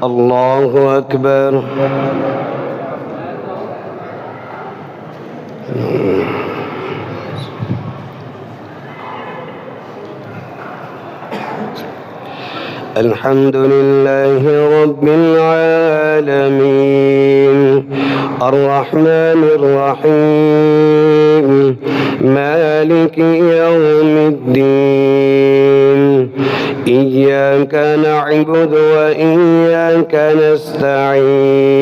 الله أكبر. الحمد لله رب العالمين الرحمن الرحيم مالك يوم الدين إياك نعبد وإياك نستعين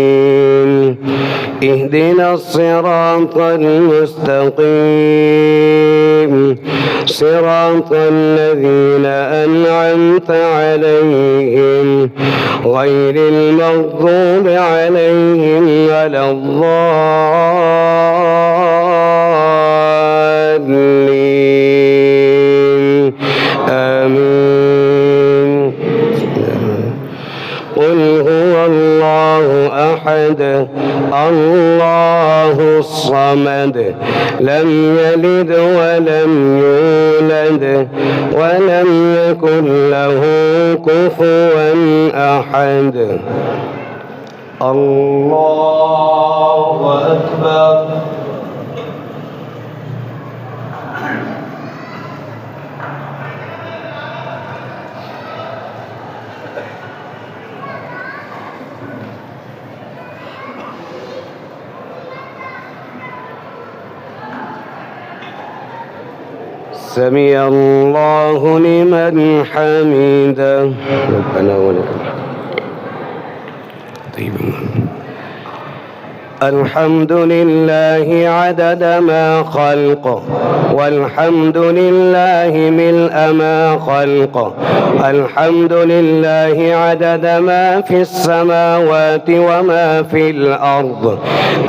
اهدنا الصراط المستقيم صراط الذين أنعمت عليهم غير المغضوب عليهم ولا الضالين آمين. قل هو الله أحد الله الصمد لم يلد ولم يولد ولم يكن له كفوا أحد. الله أكبر. سمع الله لمن حمده ربنا ولك الحمد. الحمد لله عدد ما خلقه والحمد لله ملء ما خلقه. الحمد لله عدد ما في السماوات وما في الأرض.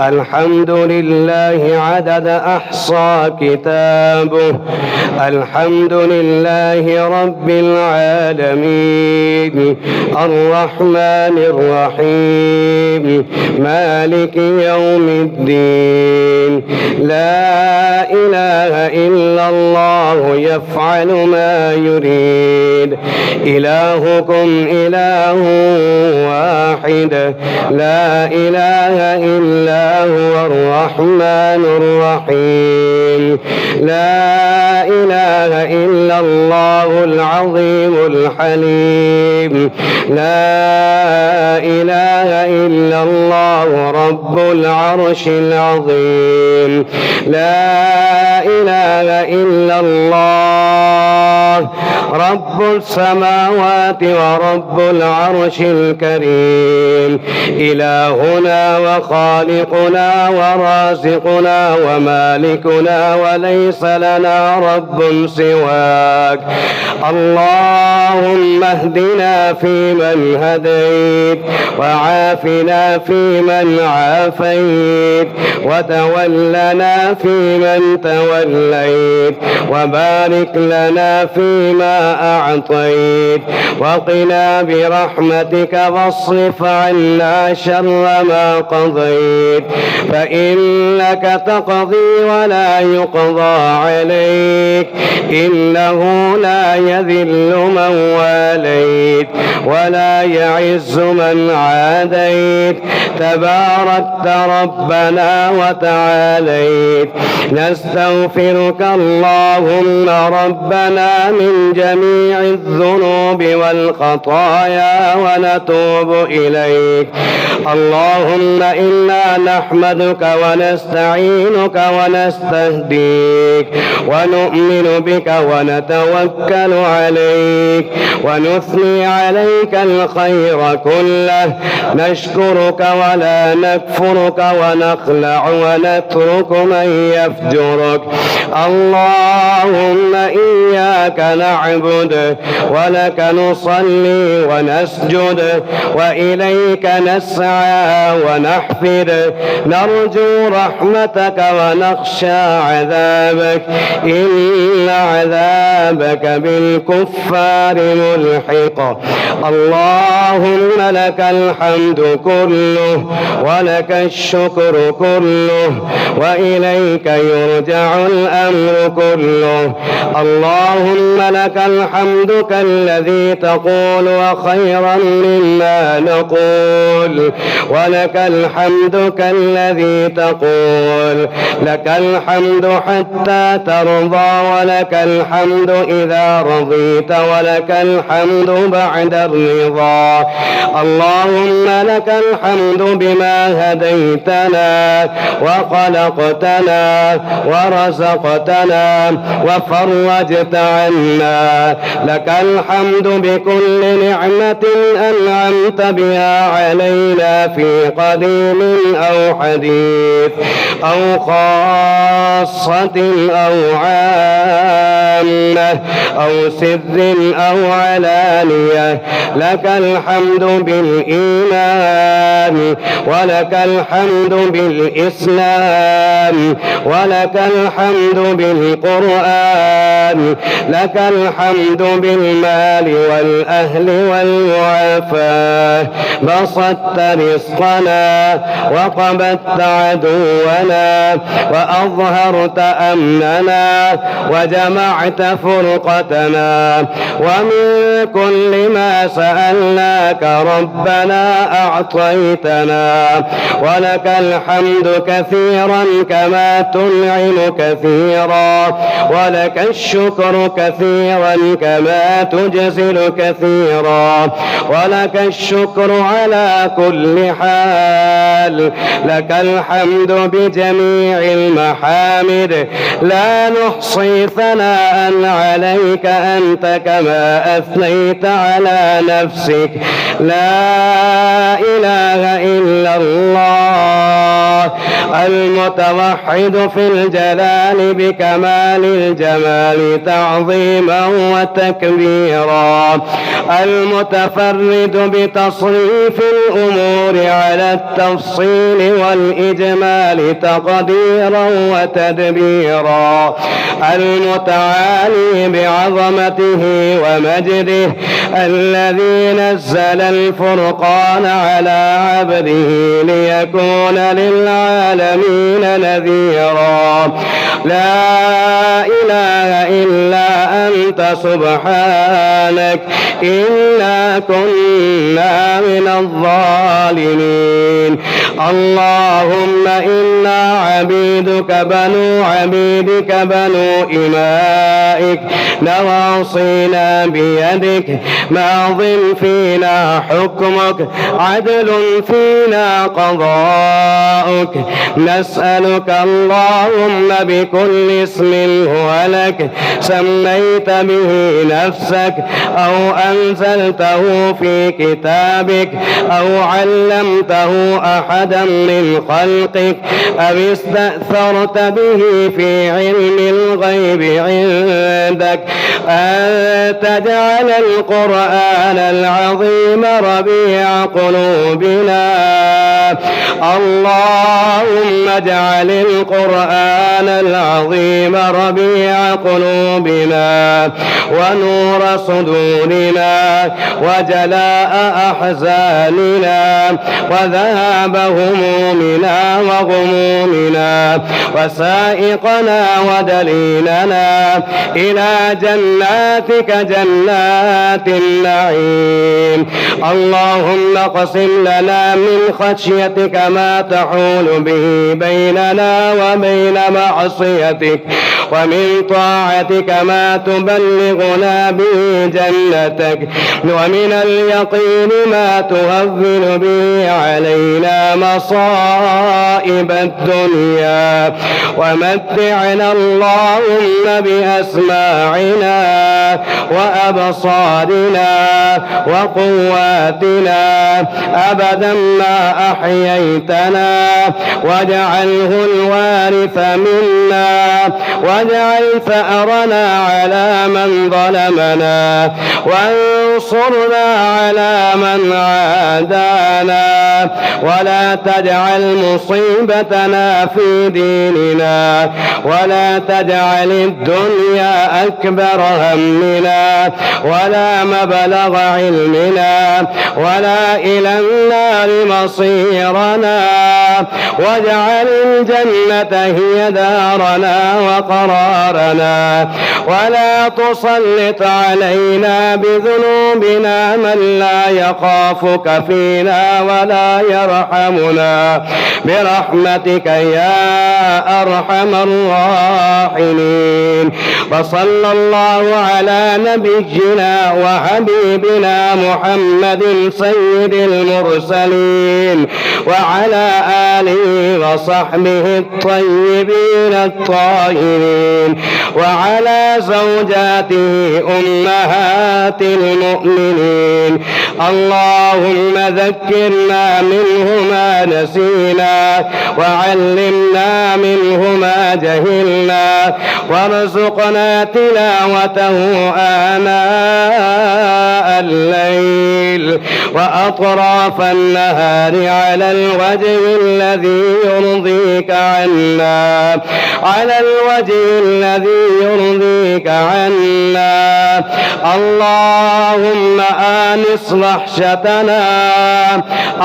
الحمد لله عدد أحصى كتابه. الحمد لله رب العالمين الرحمن الرحيم مالك يوم الدين. لا إله إلا الله يفعل ما يريد. إلهكم إله واحد لا إله إلا هو الرحمن الرحيم. لا إله إلا الله العظيم الحليم. لا إله إلا الله رب العرش العظيم. لا إله إلا الله رب السماوات ورب العرش الكريم. إلهنا وخالقنا ورازقنا ومالكنا وليس لنا رب سواك. اللهم اهدنا فيمن هديت وعافنا فيمن عافيت وتولنا فيمن توليت وبارك لنا فيما أعطيت وقنا برحمتك واصرف عنا شر ما قضيت فإنك تقضي ولا يقضى عليك إنه لا يذل من واليت ولا يعز من عاديت تباركت ربنا وتعاليت. نستغفرك اللهم ربنا من جميع الذنوب والخطايا ونتوب إليك. اللهم إنا نحمدك ونستعينك ونستهديك ونؤمن بك ونتوكل عليك ونثني عليك الخير كله. نشكرك ولا نكفرك ونخلع ونترك من يفجرك. اللهم إياك نعبد ولك نصلي ونسجد وإليك نسعى ونحفد. نرجو رحمتك ونخشى عذابك إن عذابك بالكفار ملحق. اللهم لك الحمد كله ولك الشكر كله وإليك يرجع الأمر كله. اللهم لك الحمد كالذي تقول وخيرا مما نقول، ولك الحمد كالذي تقول، لك الحمد حتى ترضى، ولك الحمد إذا رضيت، ولك الحمد بعد الرضا. اللهم لك الحمد بما هديتنا وخلقتنا ورزقتنا وفرجت عنا، لك الحمد بكل نعمة أنعمت بها علينا في قديم أو حديث أو خاصة أو عامة أو سر أو علانية. لك الحمد بالإيمان، ولك الحمد بالإسلام، ولك الحمد بالقرآن، لك الحمد بالمال والأهل والوفاة. بسطت رزقنا وقبضت عدونا وأظهرت أمننا وجمعت فرقتنا، ومن كل ما سألناك ربنا أعطيتنا، ولك الحمد كثيرا كما تنعم كثيرا، ولك الشكر كثيرا كما تجزل كثيرا، ولك الشكر على كل حال. لك الحمد بجميع المحامد، لا نحصي ثناء عليك أنت كما أثنيت على نفسك. لا إله إلا الله المتوحد في الجلال بكمال الجمال تعظيما وتكبيرا، المتفرد بتصريف الأمور على التفصيل والإجمال تقديرا وتدبيرا، المتعالي بعظمته ومجده، الذي نزل الفرقان على عبده ليكون للعالمين نذيرا. لا إله إلا أنت سبحانك إنا كنا من الظالمين. اللهم إنا عبيدك بنو عبيدك بنو إمائك، نواصينا بيدك، ماض فينا حكمك، عدل فينا قضاؤك. نسألك اللهم بكل اسم هو لك سميت به نفسك أو أنزلته في كتابك أو علمته أحدا من خلقك أو استأثرت به في علم الغيب عندك، أن تجعل القرآن العظيم ربيع قلوبنا. اللهم اجعل القرآن العظيم ربيع قلوبنا ونور صدورنا وجلاء أحزاننا وذهاب همومنا وغمومنا وسائقنا ودليلنا إلى جناتك جنات النعيم. اللهم اقسم لنا من خشيتك ما تحول به بيننا وبين معصيتك، ومن طاعتك ما تبلغنا به جنتك، ومن اليقين ما تهون به علينا مصائب الدنيا، ومتعنا اللهم بأسماعنا وأبصارنا وقواتنا أبدا ما أحييتنا، واجعله الوارث منا، واجعل ثأرنا على من ظلمنا، وانصرنا على من عادانا، ولا تجعل مصيبتنا في ديننا، ولا تجعل الدنيا أكبر همنا ولا مبلغ علمنا ولا إلى النار مصيرنا. واجعل الجنة هي دارنا وقرارنا ولا تسلط علينا بذنوبنا من لا يخافك فينا ولا يرحمنا برحمتك يا أرحم الراحمين. وصلى الله على نبينا وحبيبنا محمد سيد المرسلين وعلى آله وصحبه الطيبين الطاهرين وعلى زوجاته أمهات المؤمنين. اللهم ذكرنا منه ما نسينا وعلمنا منه ما جهلنا وارزقنا تلاوته آناء الليل وأطراف النهار على الوجه الذي يرضيك عنا اللهم آنس وحشتنا.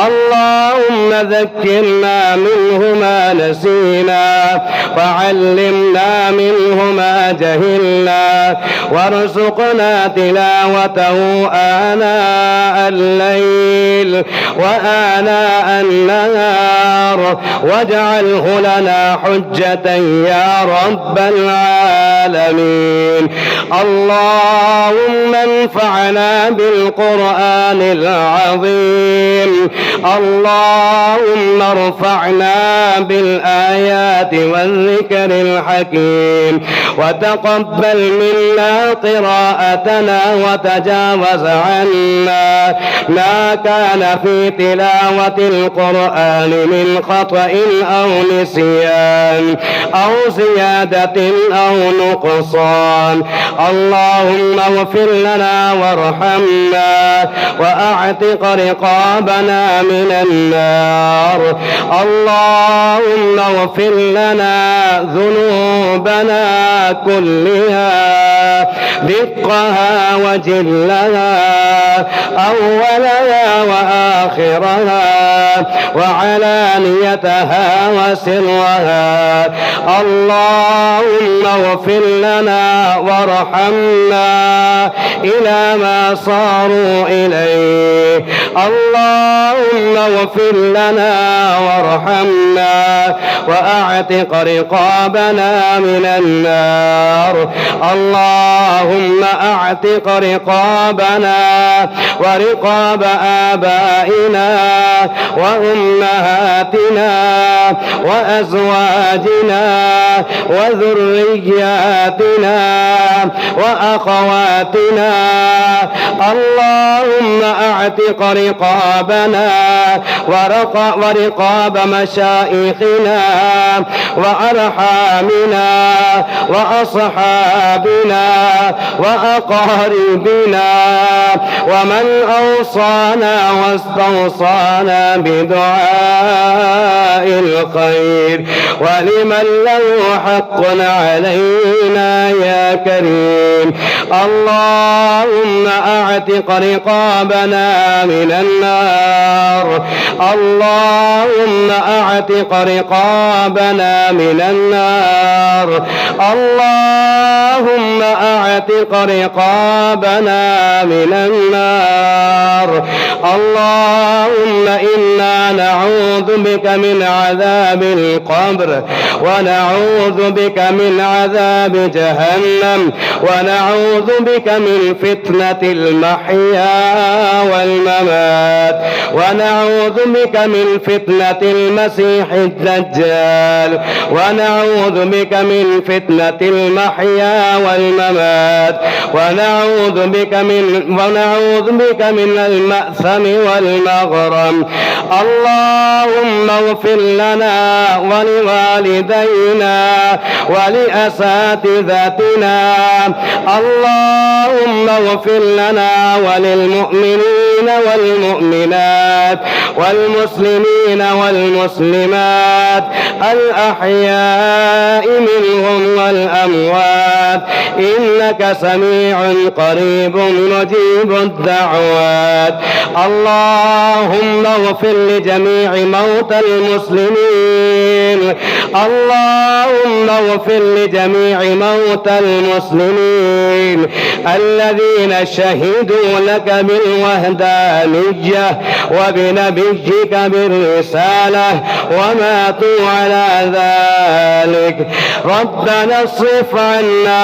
اللهم ذكرنا منه ما نسينا وعلمنا منه ما جهلنا وارزقنا تلاوته آناء الليل وآناء النهار واجعله لنا حجة يا رب العالمين. اللهم انفعنا بالقرآن العظيم. اللهم ارفعنا بالآيات والذكر الحكيم وتقبل منا قراءتنا وتجاوز عنا ما كان في تلاوة القرآن من خطأ أو نسيان أو زيادة أو نقصان. اللهم اغفر لنا وارحمنا وأعتق رقابنا من النار. اللهم اغفر لنا ذنوبنا كلها دقها وجلها أولها وآخرها وعلانيتها وسرها. اللهم اغفر لنا وارحمنا إلى ما صاروا إليه. اللهم اغفر لنا وارحمنا وأعتق رقابنا من النار. اللهم أعتق رقابنا ورقاب آبائنا وأمهاتنا وأزواجنا وذرياتنا وأخواتنا. اللهم أعتق رقابنا ورقاب مشائخنا وأرحامنا وأصحابنا وأقاربنا ومن أوصانا واستوصانا بدعاء الخير ولمن له حق علينا يا كريم. اللهم أعتق رقابنا من النار. اللهم أعتق رقابنا من النار. اللهم أعتق رقابنا من النار. اللهم إنا نعوذ بك من عذاب القبر ونعوذ بك من عذاب جهنم ونعوذ بك من فتنة المحيا والممات ونعوذ بك من فتنة المسيح الدجال ونعوذ بك من فتنة المحيا والممات ونعوذ بك من المأثم والمغرم. اللهم اغفر لنا ولوالدينا ولأساتذتنا. اللهم اغفر لنا وللمؤمنين والمؤمنات والمسلمين والمسلمات الأحياء منهم والأموات إنك سميع قريب مجيب الدعوات. اللهم اغفر لجميع موتى المسلمين، اللهم اغفر لجميع موتى المسلمين الذين شهدوا لك بالوحدانية وبنبيك بالرسالة وماتوا على ذلك. ربنا اصرف عنا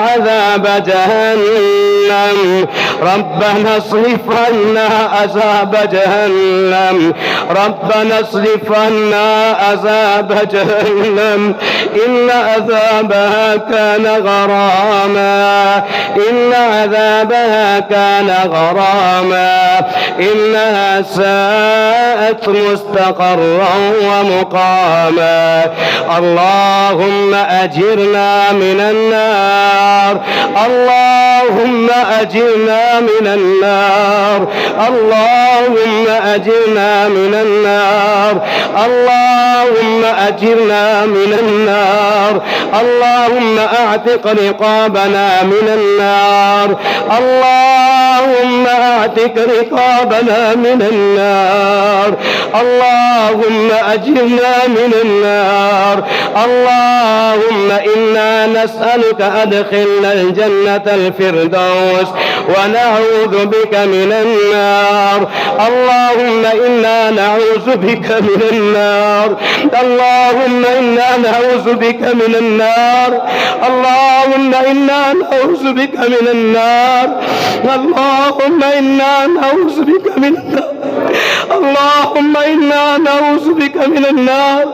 عذاب جهنم، ربنا اصرف عنا عذاب جهنم، ربنا اصرف عنا عذاب جهنم إن عذابها كان غراما، إن عذابها كان غراما، إنها ساءت مستقرا ومقاما. اللهم أجرنا من النار، اللهم أجرنا من النار، اللهم أجرنا من النار، اللهم أجرنا من النار، اللهم أعتق رقابنا من النار، اللهم أعتق رقابنا من النار، اللهم أجرنا من النار. اللهم إنا نسألك أدخلنا الجنة الفردوس ونعوذ بك من النار. اللهم إنا نعوذ بك من النار، اللهم إنا نعوذ بك من النار، اللهم إنا نعوذ بك من النار، اللهم إنا نعوذ بك من النار، اللهم إنا نعوذ بك من النار.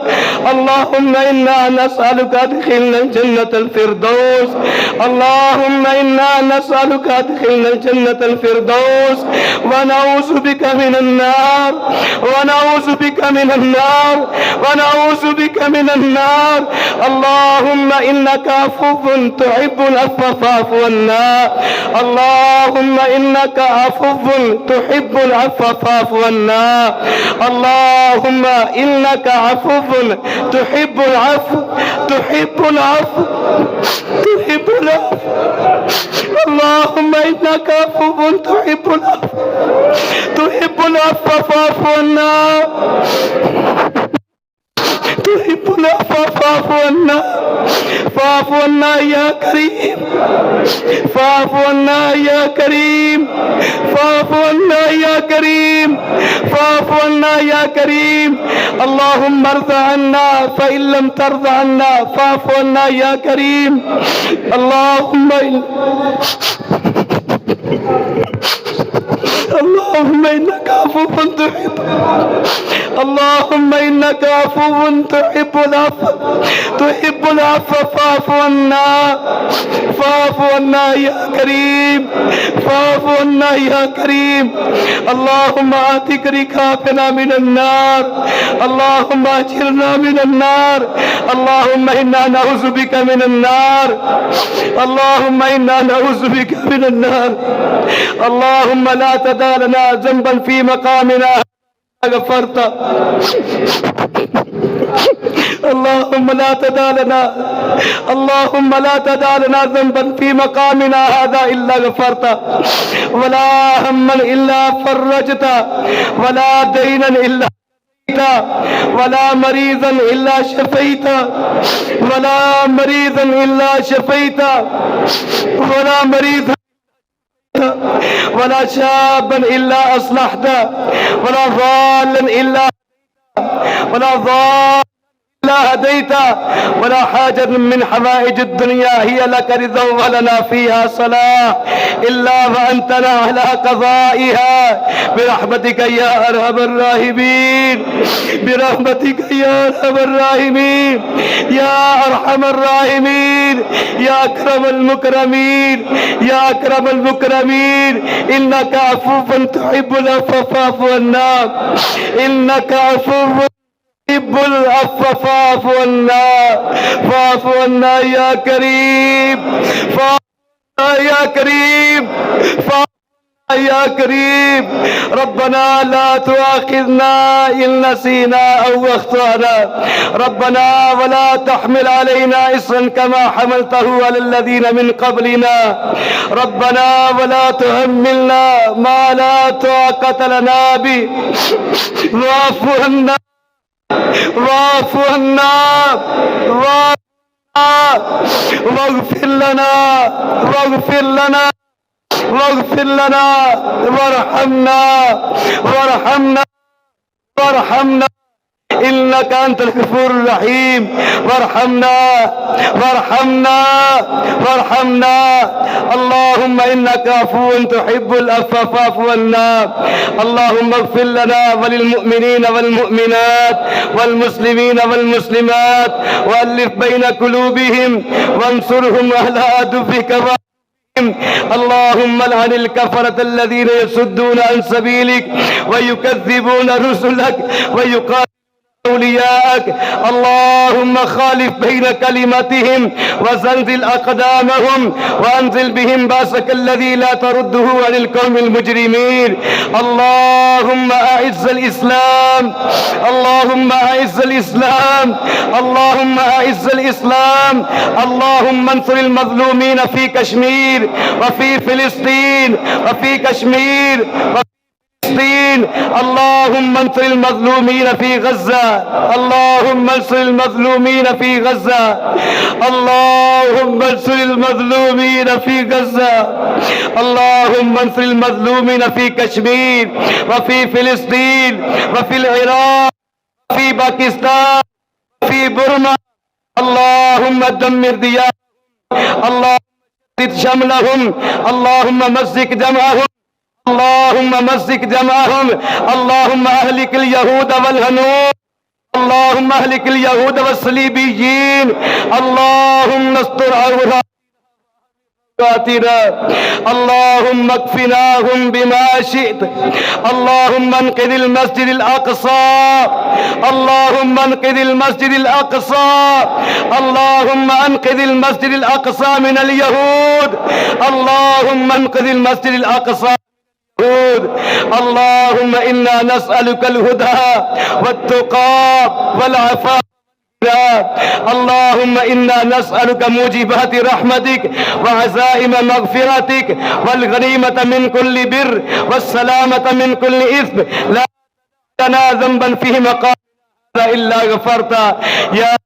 اللهم إنا نسألك أدخلنا الجنة الفردوس، اللهم إنا نسألك أدخلنا الجنة الفردوس ونعوذ بك من النار، ونعوذ بك من النار، ونعوذ بك من النار. اللهم إنك عفو تحب العفو فاعف عنا، اللهم إنك عفو تحب العفو فاعف عنا، اللهم إنك عفو تحب العفو، تحب العفو، تحب العفو. اللهم إنك عفو تحب العفو، تحب العفو فاعف عنا، تحب العفو فاعف عنا، فاعف عنا يا كريم، فاعف عنا يا كريم، فاعف عنا يا كريم، فاعف عنا يا كريم. اللهم ارض عنا فإن لم ترضى عنا فاعف عنا يا كريم. اللهم إنك عفو تحب، اللهم إنك عفو تحب العفو، تحب العفو فاعف عنا، فاعف عنا يا كريم، فاعف عنا يا كريم. اللهم أعتق رقابنا من النار، اللهم أجرنا من النار. اللهم إنا نعوذ بك من النار، اللهم إنا نعوذ بك من النار. اللهم لا تدع لنا ذنبا في مقامنا غفرت، اللهم لا تدع لنا، اللهم لا تدع لنا ذنبا في مقامنا هذا إلا غفرت، ولا هما إلا فرجت، ولا دينا إلا ولا مريضا إلا شفيت، ولا مريضا إلا شفيت، ولا مريضا ولا شابا إلا أصلحت، ولا ضالا إلا ولا ضالا إلا هديت، ولا حاجة من حوائج الدنيا هي لك رضا ولنا فيها صلاح إلا وأنتنا على قضائها برحمتك يا أرحم الراحمين، برحمتك يا أرحم الراحمين، يا أرحم الراحمين، يا أكرم المكرمين، يا أكرم المكرمين. إنك عفو تحب العفو فاعف عنا، إنك عفو تحب العفو فاعف عنا، فاعف عنا يا كريم، فاعف عنا يا كريم، فاعف يا كريم. ربنا لا تؤاخذنا إن نسينا أو أخطأنا. ربنا ولا تحمل علينا إصرا كما حملته على الذين من قبلنا. ربنا ولا تحملنا ما لا طاقة لنا به. واعف عنا واعف عنا واغفر لنا واغفر لنا واغفر لنا وارحمنا إنك أنت الغفور الرحيم. وارحمنا. اللهم إنك عفو تحب العفو فاعف عنا. اللهم اغفر لنا وللمؤمنين والمؤمنات والمسلمين والمسلمات وألف بين قلوبهم وانصرهم على عدوك. اللهم لعن الكفرة الذين يصدون عن سبيلك ويكذبون رسلك ويقاتلون أولياءك. اللهم خالف بين كلمتهم وزلزل أقدامهم وأنزل بهم بأسك الذي لا ترده عن القوم المجرمين. اللهم أعز الإسلام. اللهم أعز الإسلام. اللهم أعز الإسلام. اللهم انصر المظلومين في كشمير وفي فلسطين وفي كشمير اللهم انصر المظلومين في غزة. اللهم انصر المظلومين في غزة. اللهم انصر المظلومين في غزة. اللهم انصر المظلومين في كشمير وفي فلسطين وفي العراق وفي باكستان وفي برما. اللهم دمر ديارهم. اللهم شتت شملهم. اللهم مزق جمعهم. اللهم مزق جمعهم. اللهم اهلك اليهود والهنود. اللهم اهلك اليهود والصليبيين. اللهم استر عوراتنا. اللهم اكفناهم بما شئت. اللهم انقذ المسجد الاقصى. اللهم انقذ المسجد الاقصى. اللهم انقذ المسجد الاقصى من اليهود. اللهم انقذ المسجد الاقصى. اللهم إنا نسألك الهدى والتقى والعفاف. اللهم إنا نسألك موجبات رحمتك وعزائم مغفرتك والغنيمة من كل بر والسلامة من كل إثم. لا لنا ذنبا فيه مقام إلا غفرته يا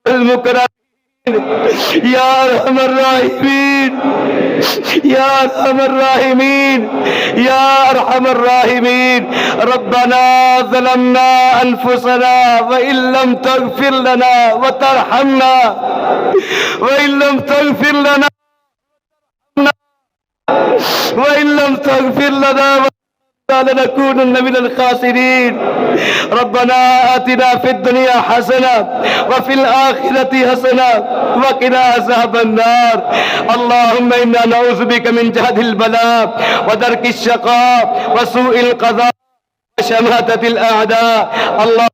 المكرم يا أرحم الراحمين. يا أرحم الراحمين. يا أرحم الراحمين. ربنا ظلمنا أنفسنا وإن لم تغفر لنا وترحمنا وإن لم تغفر لنا وإن لم تغفر لنا لنكونن من الخاسرين. ربنا آتنا في الدنيا حسنة وفي الآخرة حسنة وقنا عذاب النار. اللهم إنا نعوذ بك من جهد البلاء ودرك الشقاء وسوء القضاء وشماتة الأعداء. اللهم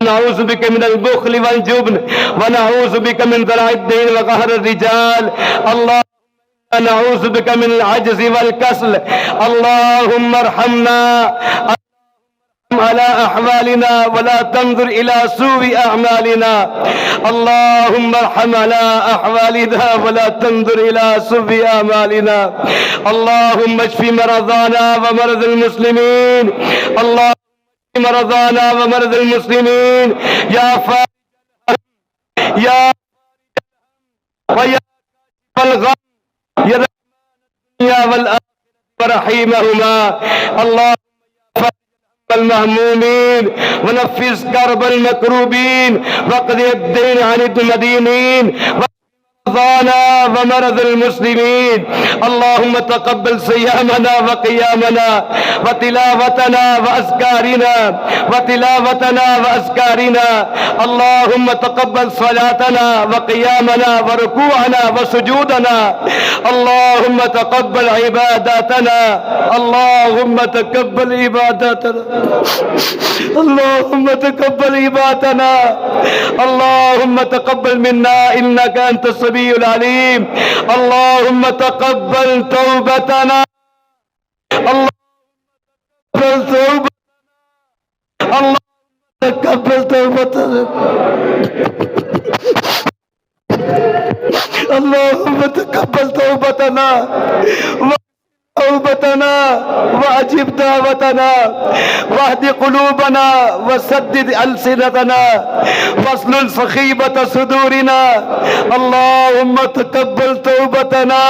نعوذ بك من البخل والجبن ونعوذ بك من ضلع الدين وقهر الرجال. اللهم نعوذ بك من العجز والكسل. اللهم ارحمنا على أحوالنا ولا تنظر إلى سوء أعمالنا. اللهم ارحم على أحوالنا ولا تنظر إلى سوء أعمالنا. اللهم اشف مرضانا ومرضى المسلمين. اللهم اشف مرضانا ومرضى المسلمين يا فارج يا ويا الغم يا الدنيا والآخرة ورحيمهما. اللهم المهمومين ونفس كرب المكروبين واقض الدين عن المدينين ومرضانا ومرض المسلمين. اللهم تقبل صيامنا وقيامنا وتلاوتنا وأذكارنا. اللهم تقبل صلاتنا وقيامنا وركوعنا وسجودنا. اللهم تقبل عباداتنا. اللهم تقبل عباداتنا. اللهم تقبل عبادتنا. اللهم تقبل منا إنك أنت السميع العليم. اللهم تقبل توبتنا. الله تقبل توبة، الله تقبل توبتنا، اللهم تقبل توبتنا توبتنا واجب دعوتنا واهد قلوبنا وسدد ألسنتنا واسلل سخيبة صدورنا. اللهم تقبل توبتنا،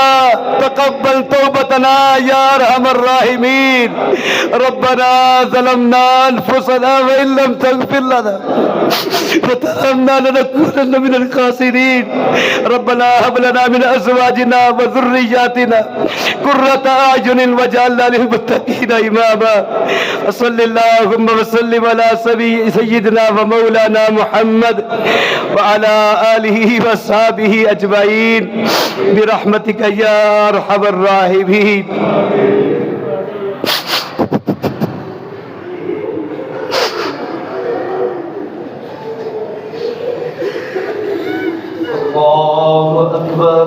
تقبل توبتنا يا أرحم الراحمين. ربنا ظلمنا أنفسنا وإن لم تغفر لنا وترحمنا لنكونن من الخاسرين. ربنا هب لنا من أزواجنا وذرياتنا قرة أعين واجعلنا للمتقين إماما. صل اللهم وسلم على سيدنا ومولانا محمد وعلى آله وصحبه أجمعين برحمتك يا أرحم الراحمين. الله أكبر.